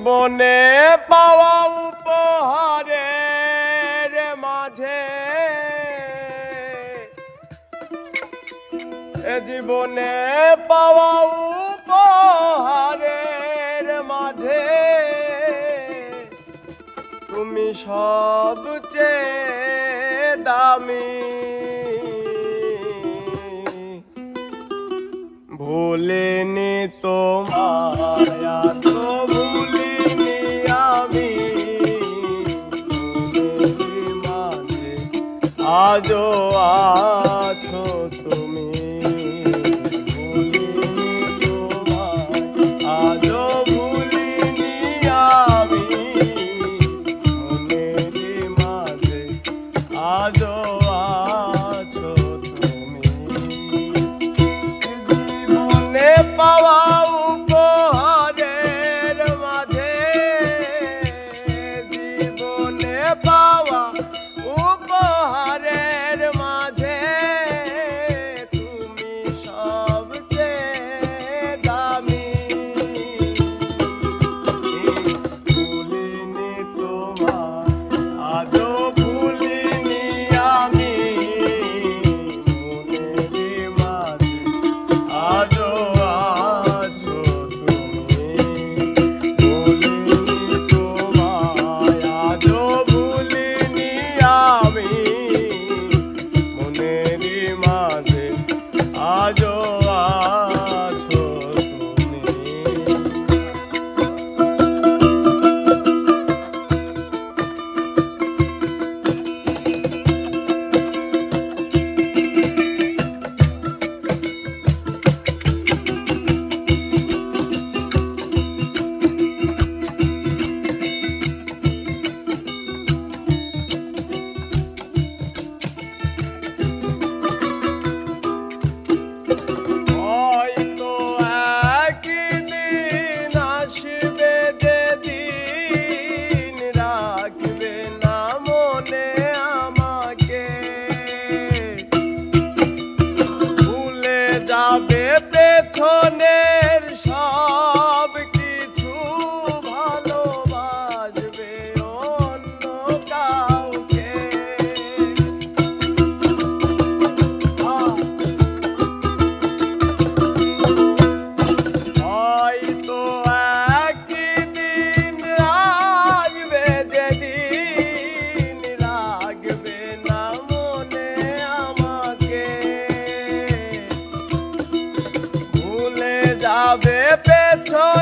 জীবনে পাওয়া উপহারের মাঝে, জীবনে পাওয়া উপহারের মাঝে তুমি সবচেয়ে দামি। ভুলিনি তোমায় তো ভুলিনি আমি, মাঝে আজও আছো তুমি। ভুলিনি তোমায় আজও ভুলিনি আমি, মনেরই মাঝে আজও আছো তুমি। জীবনে পাওয়া উপহারের মাঝে, জীবনে পাওয়া উপহারের মাঝে তুমি সবচেয়ে দামি। ভুলিনি তোমায় আজও ভুলিনি আমি, মনেরই মাঝে আজও আছো তুমি। ভুলিনি তোমায় আজও ভুলিনি আমি, মনেরই মাঝে আজও আছো তুমি। হয়তো একদিন আসবে যেদিন রাখবে না মনে আমাকে, ভুলে যাবে পেছনের সব কিছু, ভালোবাসবে অন্য কাউকে। হয়তো একদিন আসবে যেদিন রাখবে না মনে আমাকে, ভুলে যাবে পেছনে